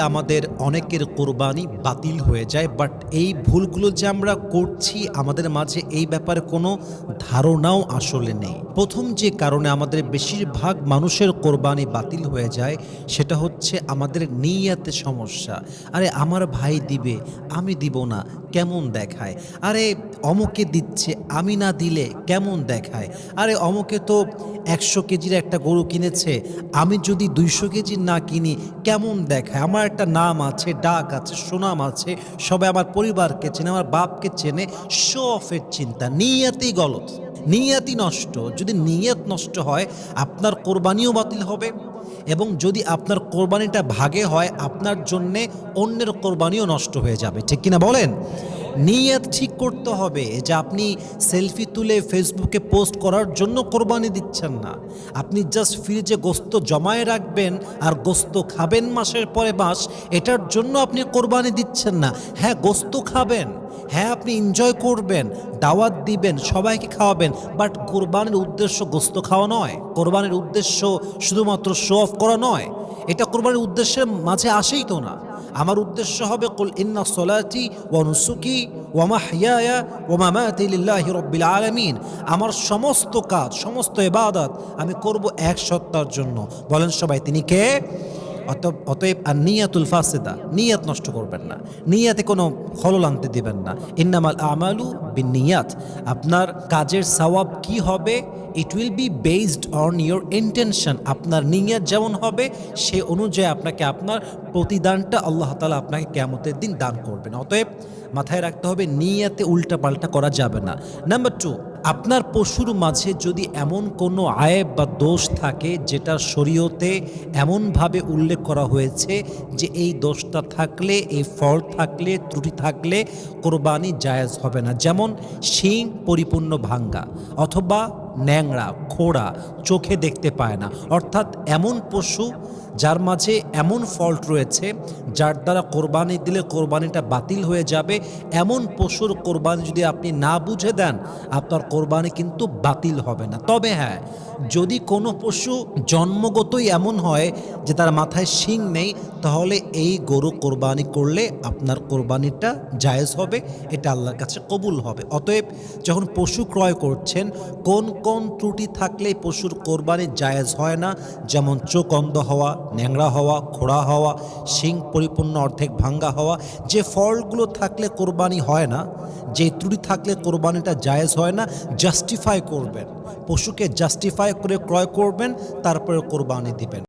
আমাদের অনেকের কোরবানি বাতিল হয়ে যায়, বাট এই ভুলগুলো যে আমরা করছি আমাদের মাঝে এই ব্যাপারে কোনো ধারণাও আসলে নেই। প্রথম যে কারণে আমাদের বেশিরভাগ মানুষের কোরবানি বাতিল হয়ে যায় সেটা হচ্ছে আমাদের নিয়তে সমস্যা। আরে আমার ভাই দিবে, আমি দিব না, কেমন দেখায়। আরে অমুকে দিচ্ছে, আমি না দিলে কেমন দেখায়। আরে অমুকে তো ১০০ কেজির একটা গরু কিনেছে, আমি যদি ২০০ কেজির না কিনি কেমন দেখায়। আমার একটা নাম আছে, ডাক আছে, সুনাম আছে, সবাই আমার পরিবারকে চেনে, আমার বাপকে চেনে। শো অফের চিন্তা, নিয়তই গলত, নিয়তই নষ্ট। যদি নিয়ত নষ্ট হয় আপনার কোরবানিও বাতিল হবে, এবং যদি আপনার কোরবানিটা ভাগে হয় আপনার জন্যে অন্যের কোরবানিও নষ্ট হয়ে যাবে। ঠিক কিনা বলেন? নিয়ত ঠিক করতে হবে যে আপনি সেলফি তুলে ফেসবুকে পোস্ট করার জন্য কোরবানি দিচ্ছেন না। আপনি জাস্ট ফ্রিজে গোস্ত জমায়ে রাখবেন আর গোস্ত খাবেন মাসের পরে মাস, এটার জন্য আপনি কোরবানি দিচ্ছেন না। হ্যাঁ, গোস্ত খাবেন, হ্যাঁ আপনি এনজয় করবেন, দাওয়াত দিবেন, সবাইকে খাওয়াবেন, বাট কোরবানির উদ্দেশ্য গোস্ত খাওয়া নয়। কোরবানির উদ্দেশ্য শুধুমাত্র শো অফ করা নয়। এটা কোরবানির উদ্দেশ্যের মাঝে আসেই তো না। আমার উদ্দেশ্য হবে কুল ইন্না সলাতি ওয়া নুসুকি ওয়া মাহইয়ায়া ওয়া মামাতি লিল্লাহি রাব্বিল আলামিন। আমার সমস্ত কাজ, সমস্ত ইবাদত আমি করব এক সত্তার জন্য। বলেন সবাই, তিনি কে? অতএব আর নিয়াতুল ফাসিদা, নিয়াত নষ্ট করবেন না, নিয়াতে কোনো খলল আনতে দিবেন না। ইন্নামাল আমালু বিন্নিয়াত। আপনার কাজের সওয়াব কি হবে? It will be based on your intention. আপনার নিয়াত যেমন হবে সে অনুযায়ী আপনাকে আপনার প্রতিদানটা আল্লাহ তাআলা আপনাকে কিয়ামতের দিন দান করবেন। অতএব মাথায় রাখতে হবে নিয়াতে উল্টাপাল্টা করা যাবে না। নাম্বার 2, আপনার পশুর মাঝে যদি এমন কোনো আয়েব বা দোষ থাকে যেটা শরীয়তে এমনভাবে উল্লেখ করা হয়েছে যে এই দোষটা থাকলে, এই ফল থাকলে, ত্রুটি থাকলে কোরবানি জায়েজ হবে না। যেমন শিং পরিপূর্ণ ভাঙ্গা, অথবা ন্যাংরা, খোড়া, চোখে দেখতে পায় না। অর্থাৎ এমন পশু যার মাঝে এমন ফল্ট রয়েছে যার দ্বারা কোরবানি দিলে কোরবানিটা বাতিল হয়ে যাবে, এমন পশুর কোরবানি যদি আপনি না বুঝে দেন আপনার কোরবানি কিন্তু বাতিল হবে না। তবে হ্যাঁ, যদি কোনো পশু জন্মগতই এমন হয় যে তার মাথায় শিং নেই, তাহলে এই গরু কোরবানি করলে আপনার কোরবানিটা জায়েজ হবে, এটা আল্লাহর কাছে কবুল হবে। অতএব যখন পশু ক্রয় করছেন, কোন কোন ত্রুটি থাকলে পশুর কোরবানি জায়েজ হয় না, যেমন চোখ অন্ধ হওয়া, ন্যাংরা হওয়া, খোড়া হওয়া, শিং পরিপূর্ণ অর্ধেক ভাঙ্গা হওয়া, যে ফলগুলো থাকলে কোরবানি হয় না, যে ত্রুটি থাকলে কোরবানিটা জায়েজ হয় না, জাস্টিফাই করবেন, পশুকে জাস্টিফাই করে ক্রয় করবেন, তারপরে কোরবানি দিবেন।